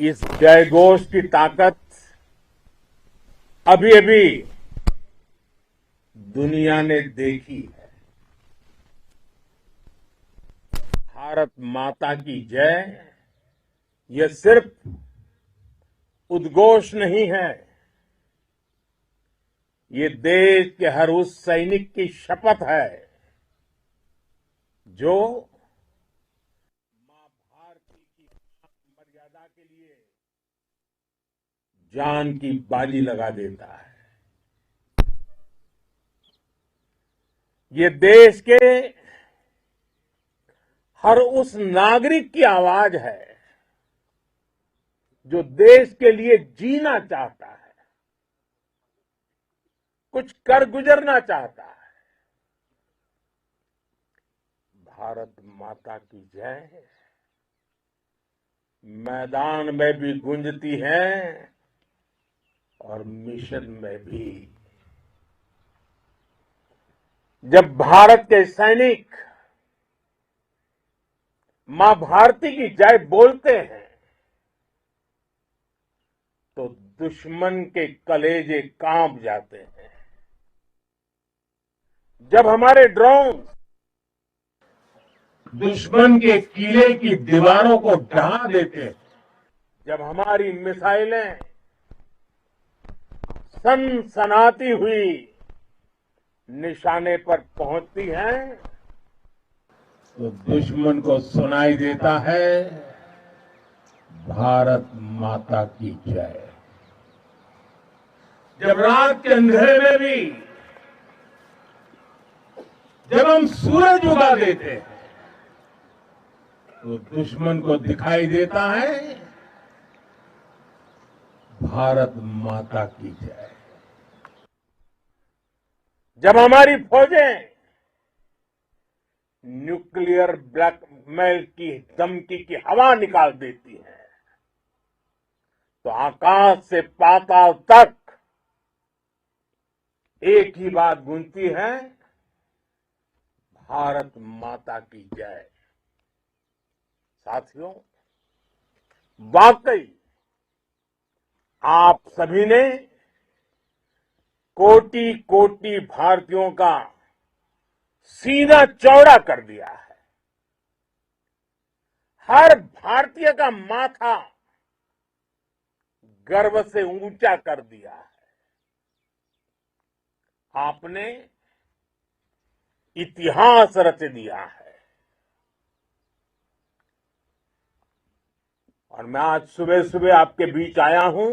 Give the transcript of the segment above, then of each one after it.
इस जयघोष की ताकत अभी अभी दुनिया ने देखी है। भारत माता की जय यह सिर्फ उद्घोष नहीं है, ये देश के हर उस सैनिक की शपथ है जो मां भारती की मर्यादा के लिए जान की बाजी लगा देता है। ये देश के हर उस नागरिक की आवाज है जो देश के लिए जीना चाहता है, कुछ कर गुजरना चाहता है। भारत माता की जय मैदान में भी गूंजती है और मिशन में भी। जब भारत के सैनिक मां भारती की जय बोलते हैं तो दुश्मन के कलेजे कांप जाते हैं। जब हमारे ड्रोन दुश्मन के किले की दीवारों को ढहा देते हैं, जब हमारी मिसाइलें सनसनाती हुई निशाने पर पहुंचती हैं तो दुश्मन को सुनाई देता है भारत माता की जय। जब रात के अंधेरे में भी जब हम सूरज उगा देते हैं तो दुश्मन को दिखाई देता है भारत माता की जय। जब हमारी फौजें न्यूक्लियर ब्लैकमेल की धमकी की हवा निकाल देती हैं तो आकाश से पाताल तक एक ही बात गूंजती है, भारत माता की जय। साथियों, वाकई आप सभी ने कोटि कोटि भारतीयों का सीना चौड़ा कर दिया है। हर भारतीय का माथा गर्व से ऊंचा कर दिया है। आपने इतिहास रच दिया है। और मैं आज सुबह सुबह आपके बीच आया हूं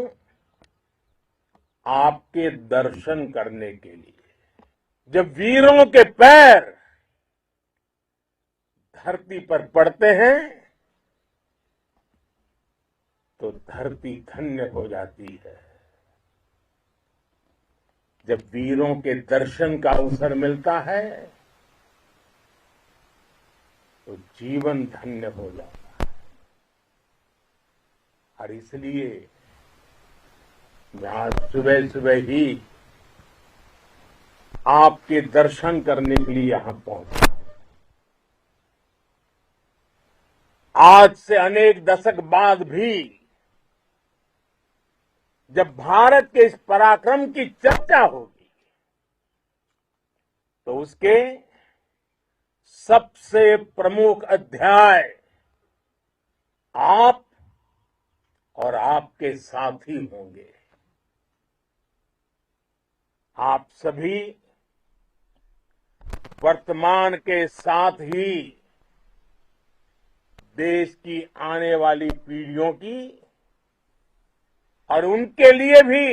आपके दर्शन करने के लिए। जब वीरों के पैर धरती पर पड़ते हैं तो धरती धन्य हो जाती है। जब वीरों के दर्शन का अवसर मिलता है तो जीवन धन्य हो जाता है। और इसलिए मैं आज सुबह सुबह ही आपके दर्शन करने के लिए यहां पहुंचा। आज से अनेक दशक बाद भी जब भारत के इस पराक्रम की चर्चा होगी तो उसके सबसे प्रमुख अध्याय आप और आपके साथी होंगे। आप सभी वर्तमान के साथ ही देश की आने वाली पीढ़ियों की और उनके लिए भी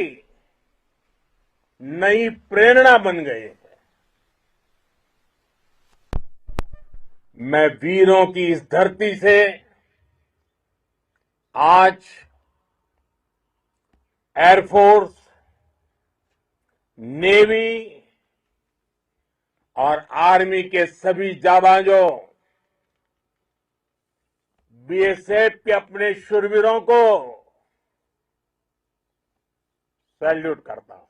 नई प्रेरणा बन गए हैं। मैं वीरों की इस धरती से आज एयरफोर्स, नेवी और आर्मी के सभी जाबाजों, बीएसएफ के अपने शूरवीरों को सैल्यूट करता हूं।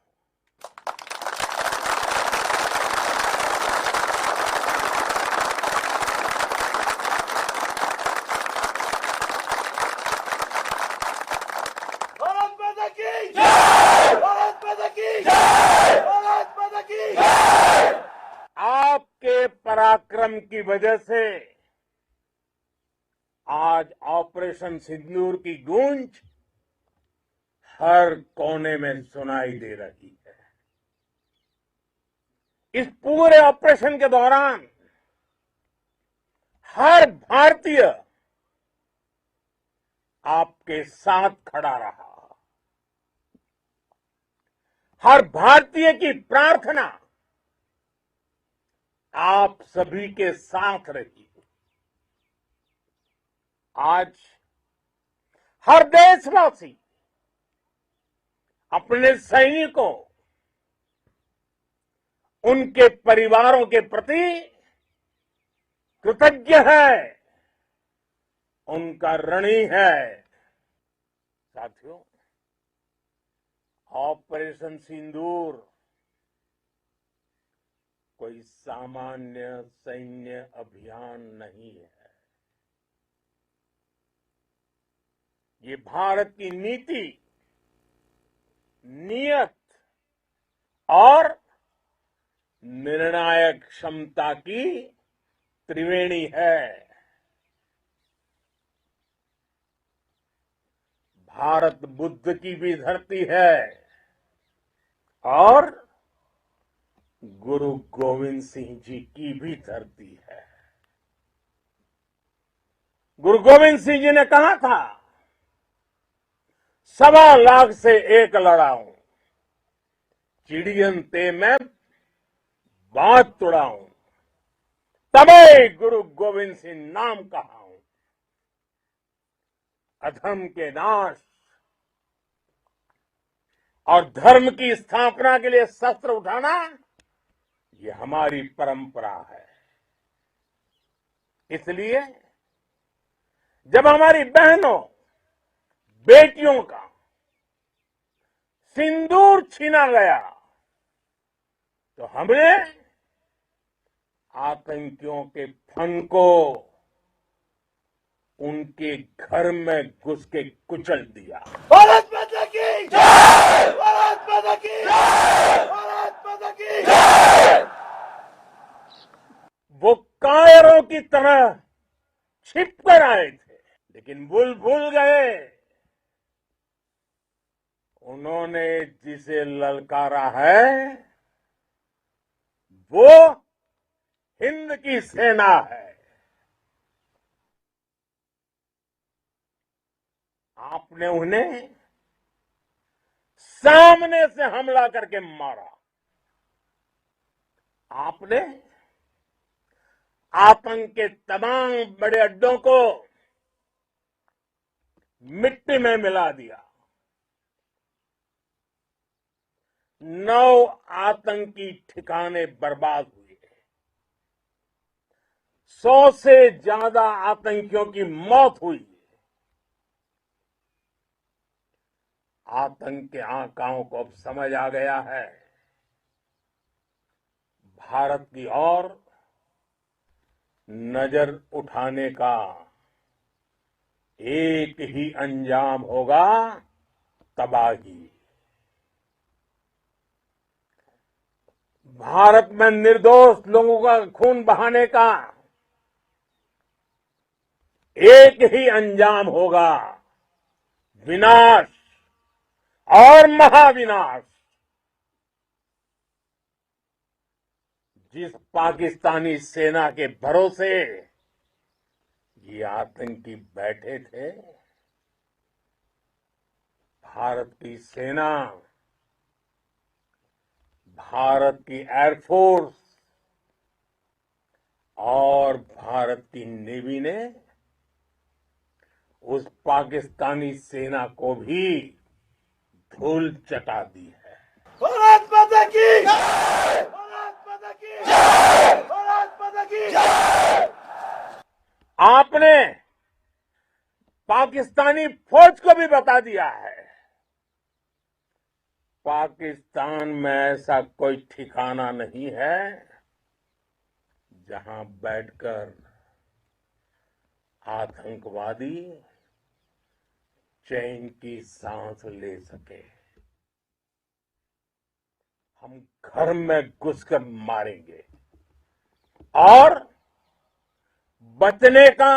पराक्रम की वजह से आज ऑपरेशन सिंदूर की गूंज हर कोने में सुनाई दे रही है। इस पूरे ऑपरेशन के दौरान हर भारतीय आपके साथ खड़ा रहा। हर भारतीय की प्रार्थना आप सभी के साथ रही। आज हर देशवासी अपने सैनिकों, उनके परिवारों के प्रति कृतज्ञ है, उनका ऋणी है। साथियों, ऑपरेशन सिंदूर कोई सामान्य सैन्य अभियान नहीं है। ये भारत की नीति, नियत और निर्णायक क्षमता की त्रिवेणी है। भारत बुद्ध की भी धरती है और गुरु गोविंद सिंह जी की भी धरती है। गुरु गोविंद सिंह जी ने कहा था, 1.25 लाख से एक लड़ाऊं, चिड़ियन ते मैं बात तुड़ाऊं, तबे गुरु गोविंद सिंह नाम कहाऊं। अधर्म के नाश और धर्म की स्थापना के लिए शस्त्र उठाना, ये हमारी परंपरा है। इसलिए जब हमारी बहनों, बेटियों का सिंदूर छीना गया, तो हमने आतंकियों के फन को उनके घर में घुस के कुचल दिया। भारत माता की जय! भारत माता की जय! भारत माता की जय! वो कायरों की तरह छिप कर आए थे, लेकिन भूल गए उन्होंने जिसे ललकारा है वो हिंद की सेना है। आपने उन्हें सामने से हमला करके मारा। आपने आतंक के तमाम बड़े अड्डों को मिट्टी में मिला दिया। 9 आतंकी ठिकाने बर्बाद हुए। 100 से ज्यादा आतंकियों की मौत हुई। आतंक के आकाओं को अब समझ आ गया है, भारत की ओर नजर उठाने का एक ही अंजाम होगा, तबाही। भारत में निर्दोष लोगों का खून बहाने का एक ही अंजाम होगा, विनाश और महाविनाश। जिस पाकिस्तानी सेना के भरोसे ये आतंकी बैठे थे, भारत की सेना, भारत की एयरफोर्स और भारत की नेवी ने उस पाकिस्तानी सेना को भी धूल चटा दी है। भारत माता की जय! भारत माता की जय! भारत माता की जय! आपने पाकिस्तानी फौज को भी बता दिया है, पाकिस्तान में ऐसा कोई ठिकाना नहीं है जहां बैठकर आतंकवादी चैन की सांस ले सके। हम घर में घुसकर मारेंगे और बचने का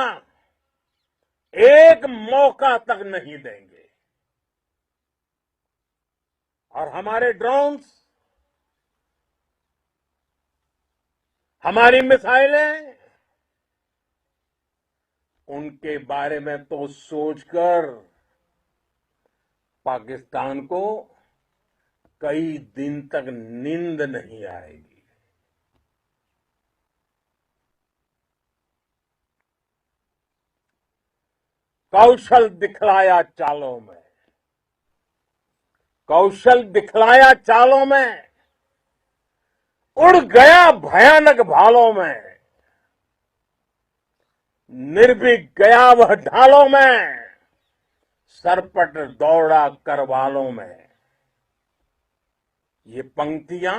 एक मौका तक नहीं देंगे। और हमारे ड्रोन्स, हमारी मिसाइलें, उनके बारे में तो सोचकर पाकिस्तान को कई दिन तक नींद नहीं आएगी। कौशल दिखलाया चालों में, कौशल दिखलाया चालों में, उड़ गया भयानक भालों में, निर्भीक गया वह ढालों में, सरपट दौड़ा करवालों में। ये पंक्तियां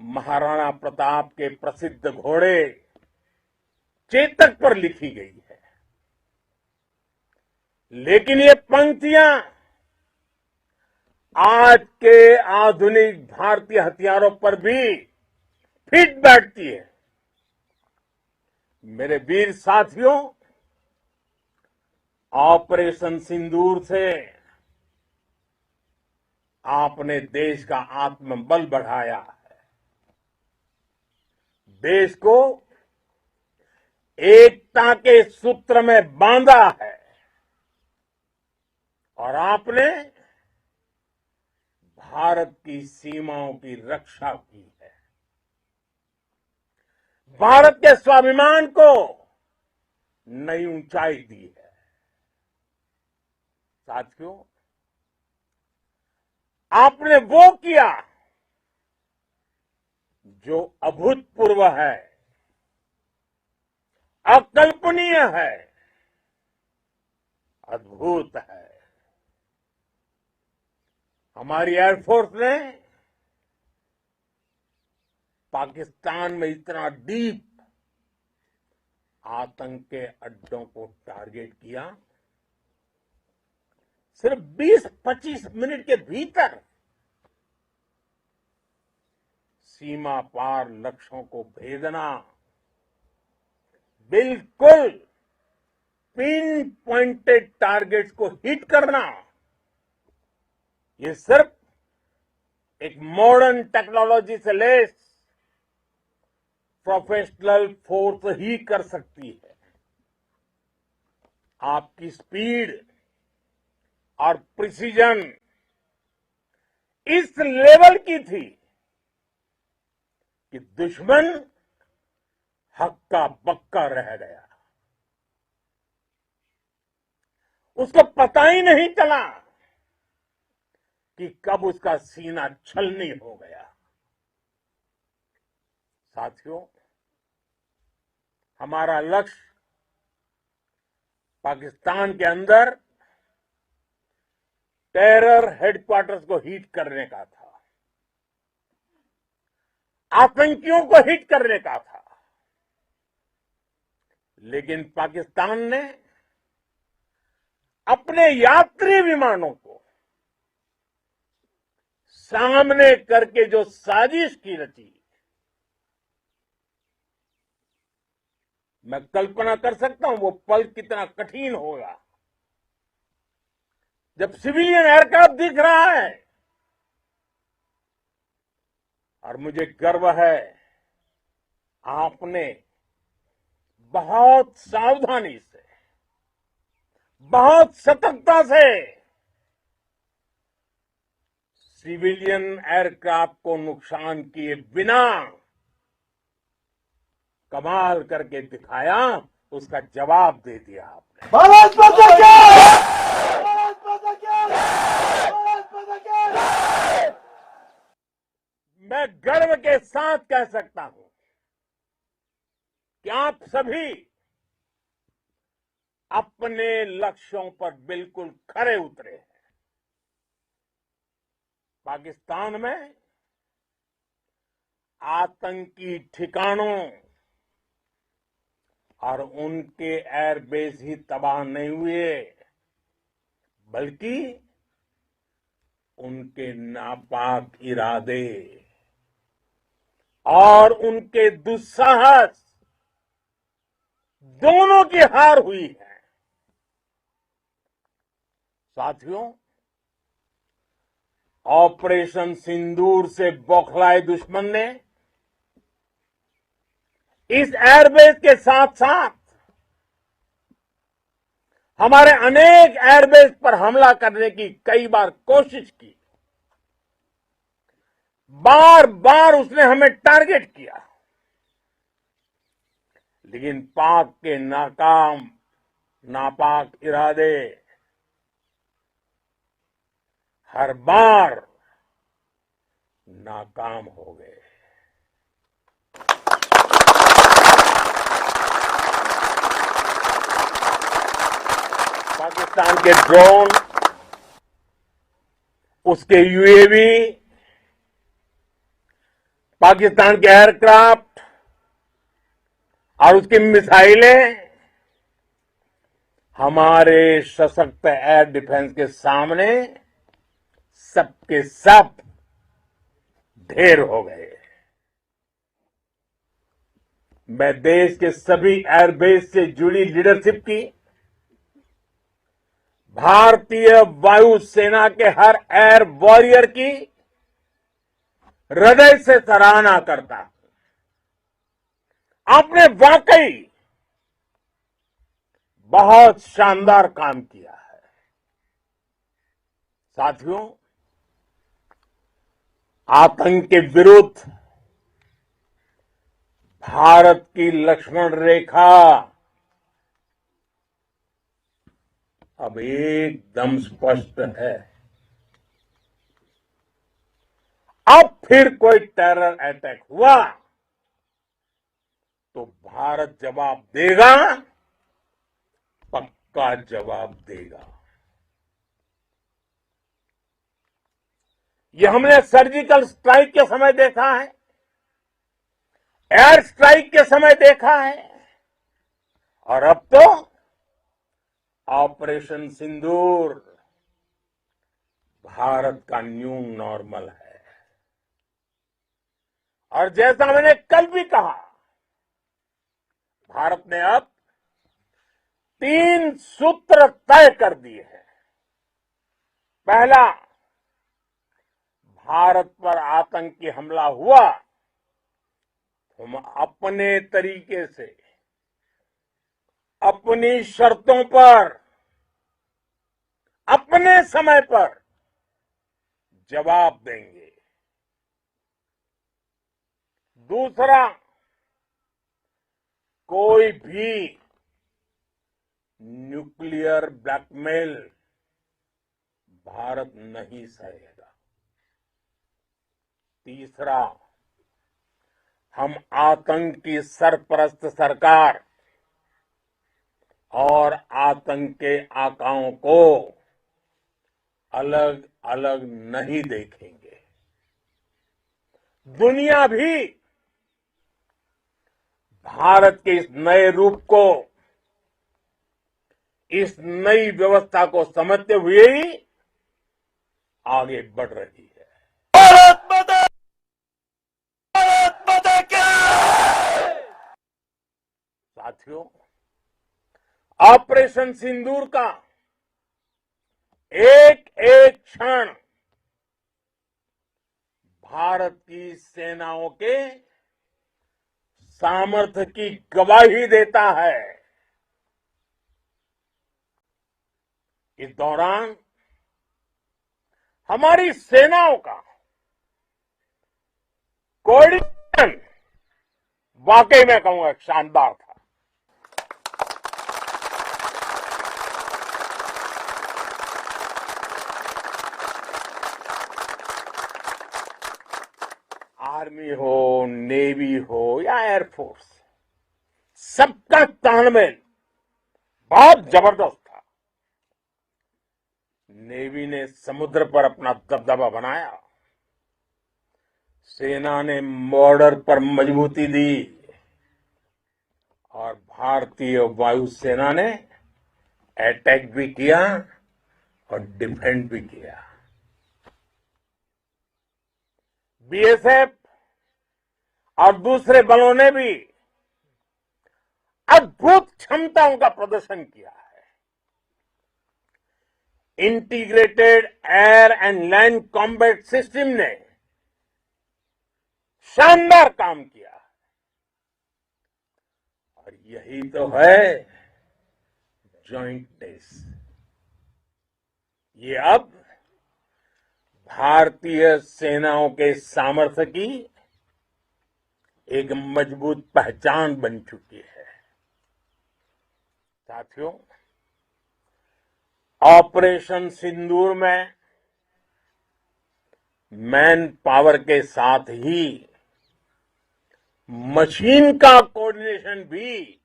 महाराणा प्रताप के प्रसिद्ध घोड़े चेतक पर लिखी गई है। लेकिन ये पंक्तियां आज के आधुनिक भारतीय हथियारों पर भी फिट बैठती है। मेरे वीर साथियों, ऑपरेशन सिंदूर से आपने देश का आत्मबल बढ़ाया है, देश को एकता के सूत्र में बांधा है और आपने भारत की सीमाओं की रक्षा की है। भारत के स्वाभिमान को नई ऊंचाई दी है। साथियों, आपने वो किया जो अभूतपूर्व है, अकल्पनीय है, अद्भुत है। हमारी एयरफोर्स ने पाकिस्तान में इतना डीप आतंक के अड्डों को टारगेट किया, सिर्फ 20-25 मिनट के भीतर सीमा पार लक्ष्यों को भेदना, बिल्कुल पिन पॉइंटेड टारगेट्स को हिट करना, ये सिर्फ एक मॉडर्न टेक्नोलॉजी से लेस प्रोफेशनल फोर्स ही कर सकती है। आपकी स्पीड और प्रिसीजन इस लेवल की थी कि दुश्मन हक्का बक्का रह गया। उसको पता ही नहीं चला कि कब उसका सीना छलनी हो गया। साथियों, हमारा लक्ष्य पाकिस्तान के अंदर टेरर हेडक्वार्टर्स को हिट करने का था, आतंकियों को हिट करने का था। लेकिन पाकिस्तान ने अपने यात्री विमानों को सामने करके जो साजिश की रची, मैं कल्पना कर सकता हूं वो पल कितना कठिन होगा जब सिविलियन एयरक्राफ्ट दिख रहा है। और मुझे गर्व है, आपने बहुत सावधानी से, बहुत सतर्कता से सिविलियन एयरक्राफ्ट को नुकसान किए बिना कमाल करके दिखाया, उसका जवाब दे दिया आपने। भारत माता की! भारत माता की! भारत माता की! मैं गर्व के साथ कह सकता हूं कि आप सभी अपने लक्ष्यों पर बिल्कुल खरे उतरे हैं। पाकिस्तान में आतंकी ठिकानों और उनके एयरबेस ही तबाह नहीं हुए, बल्कि उनके नापाक इरादे और उनके दुस्साहस दोनों की हार हुई है। साथियों, ऑपरेशन सिंदूर से बौखलाए दुश्मन ने इस एयरबेस के साथ साथ हमारे अनेक एयरबेस पर हमला करने की कई बार कोशिश की। बार बार उसने हमें टारगेट किया, लेकिन पाक के नापाक इरादे हर बार नाकाम हो गए। पाकिस्तान के ड्रोन, उसके यूएवी, पाकिस्तान के एयरक्राफ्ट और उसकी मिसाइलें हमारे सशक्त एयर डिफेंस के सामने सबके सब ढेर हो गए। मैं देश के सभी एयरबेस से जुड़ी लीडरशिप की, भारतीय वायुसेना के हर एयर वॉरियर की हृदय से सराहना करता हूं। आपने वाकई बहुत शानदार काम किया है। साथियों, आतंक के विरुद्ध भारत की लक्ष्मण रेखा अब एकदम स्पष्ट है। अब फिर कोई टेरर अटैक हुआ तो भारत जवाब देगा, पक्का जवाब देगा। ये हमने सर्जिकल स्ट्राइक के समय देखा है, एयर स्ट्राइक के समय देखा है, और अब तो ऑपरेशन सिंदूर भारत का न्यू नॉर्मल है। और जैसा मैंने कल भी कहा, भारत ने अब 3 सूत्र तय कर दिए हैं। पहला, भारत पर आतंकी हमला हुआ तो हम अपने तरीके से, अपनी शर्तों पर, अपने समय पर जवाब देंगे। दूसरा, कोई भी न्यूक्लियर ब्लैकमेल भारत नहीं सहेगा। तीसरा, हम आतंक की सरपरस्त सरकार और आतंक के आकाओं को अलग अलग नहीं देखेंगे। दुनिया भी भारत के इस नए रूप को, इस नई व्यवस्था को समझते हुए ही आगे बढ़ रही है। भारत माता की! साथियों, ऑपरेशन सिंदूर का एक एक क्षण भारत की सेनाओं के सामर्थ्य की गवाही देता है। इस दौरान हमारी सेनाओं का कोऑर्डिनेशन वाकई में कहूंगा शानदार था। आर्मी हो, नेवी हो या एयरफोर्स, सबका तालमेल बहुत जबरदस्त था। नेवी ने समुद्र पर अपना दबदबा बनाया, सेना ने बॉर्डर पर मजबूती दी और भारतीय वायुसेना ने अटैक भी किया और डिफेंड भी किया। बीएसएफ और दूसरे बलों ने भी अद्भुत क्षमताओं का प्रदर्शन किया है। Integrated air and land combat system ने शानदार काम किया और यही तो है जॉइंटनेस। ये अब भारतीय सेनाओं के सामर्थ्य की एक मजबूत पहचान बन चुकी है। साथियों, ऑपरेशन सिंदूर में मैन पावर के साथ ही मशीन का कोऑर्डिनेशन भी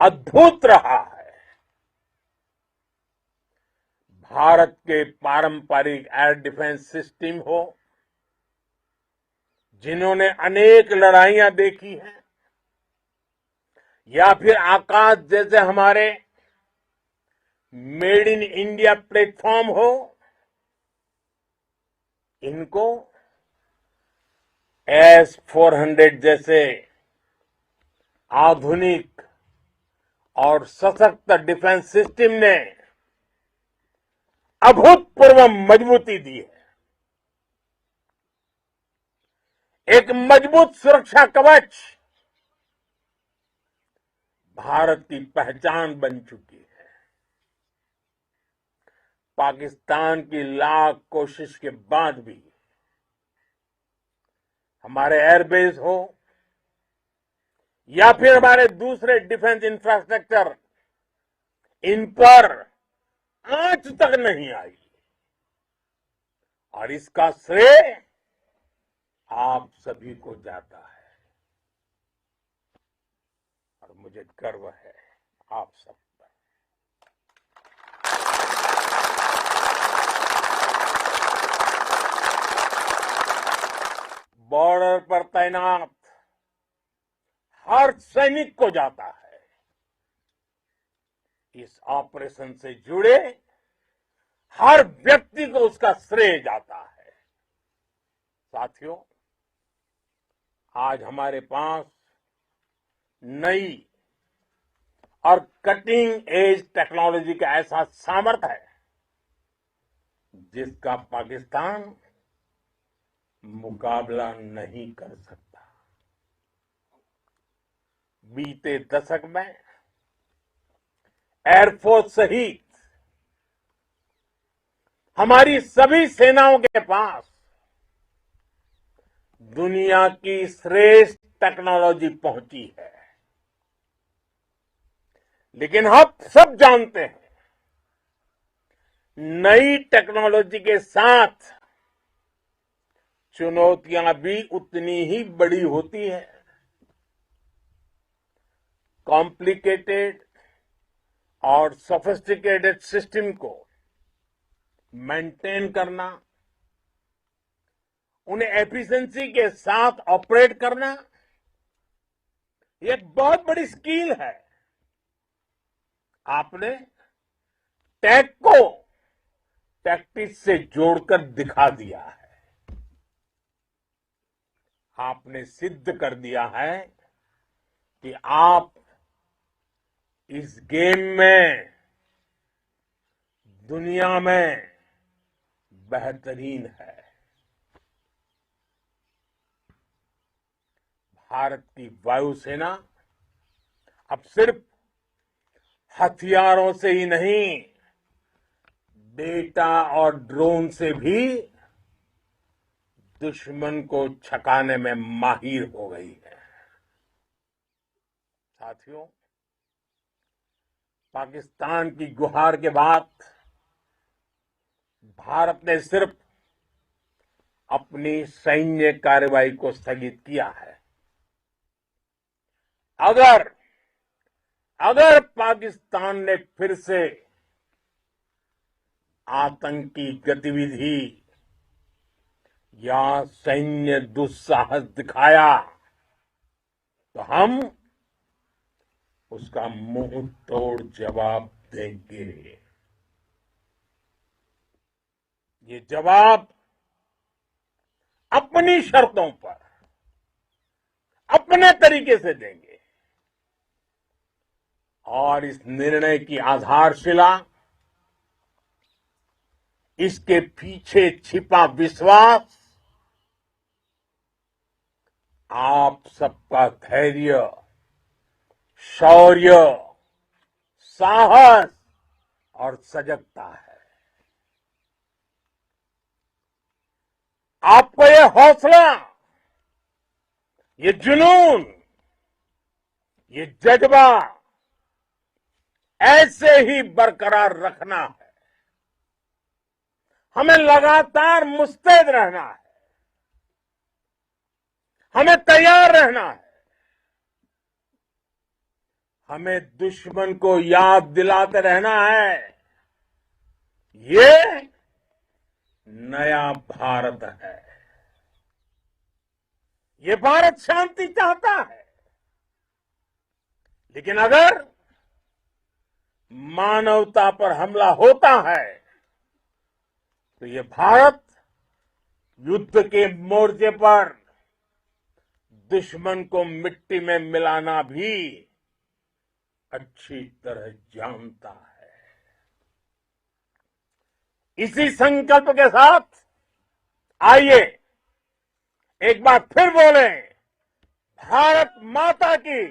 अद्भुत रहा है। भारत के पारंपरिक एयर डिफेंस सिस्टम हो, जिन्होंने अनेक लड़ाइयां देखी हैं, या फिर आकाश जैसे हमारे मेड इन इंडिया प्लेटफॉर्म हो, इनको S-400 जैसे आधुनिक और सशक्त डिफेंस सिस्टम ने अभूतपूर्व मजबूती दी है। एक मजबूत सुरक्षा कवच भारत की पहचान बन चुकी है। पाकिस्तान की लाख कोशिश के बाद भी हमारे एयरबेस हो या फिर हमारे दूसरे डिफेंस इंफ्रास्ट्रक्चर, इन पर आंच तक नहीं आई और इसका श्रेय आप सभी को जाता है और मुझे गर्व है आप सब पर। बॉर्डर पर तैनात हर सैनिक को जाता है। इस ऑपरेशन से जुड़े हर व्यक्ति को उसका श्रेय जाता है। साथियों, आज हमारे पास नई और कटिंग एज टेक्नोलॉजी का ऐसा सामर्थ्य है जिसका पाकिस्तान मुकाबला नहीं कर सकता। बीते दशक में एयरफोर्स सहित हमारी सभी सेनाओं के पास दुनिया की श्रेष्ठ टेक्नोलॉजी पहुंची है, लेकिन हम सब जानते हैं नई टेक्नोलॉजी के साथ चुनौतियां भी उतनी ही बड़ी होती हैं। कॉम्प्लिकेटेड और सोफिस्टिकेटेड सिस्टम को मेंटेन करना, उन्हें एफिशिएंसी के साथ ऑपरेट करना, ये एक बहुत बड़ी स्किल है। आपने टेक को टैक्टिक्स से जोड़कर दिखा दिया है। आपने सिद्ध कर दिया है कि आप इस गेम में दुनिया में बेहतरीन है। भारत की वायुसेना अब सिर्फ हथियारों से ही नहीं, डेटा और ड्रोन से भी दुश्मन को छकाने में माहिर हो गई है। साथियों, पाकिस्तान की गुहार के बाद भारत ने सिर्फ अपनी सैन्य कार्रवाई को स्थगित किया है। अगर पाकिस्तान ने फिर से आतंकी गतिविधि या सैन्य दुस्साहस दिखाया तो हम उसका मुंह तोड़ जवाब देंगे। ये जवाब अपनी शर्तों पर, अपने तरीके से देंगे। और इस निर्णय की आधारशिला, इसके पीछे छिपा विश्वास आप सबका धैर्य, शौर्य, साहस और सजगता है। आपको ये हौसला, ये जुनून, ये जज्बा ऐसे ही बरकरार रखना है। हमें लगातार मुस्तैद रहना है, हमें तैयार रहना है। हमें दुश्मन को याद दिलाते रहना है, ये नया भारत है। ये भारत शांति चाहता है, लेकिन अगर मानवता पर हमला होता है तो ये भारत युद्ध के मोर्चे पर दुश्मन को मिट्टी में मिलाना भी अच्छी तरह जानता है। इसी संकल्प के साथ आइए एक बार फिर बोले, भारत माता की,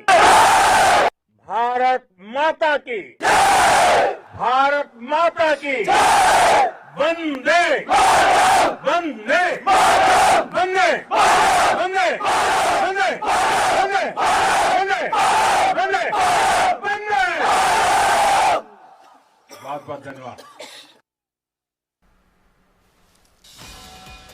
भारत माता की, भारत माता की, वंदे वंदे वंदे वंदे वंदे वंदे वंदे वंदे वंदे। बहुत बहुत धन्यवाद।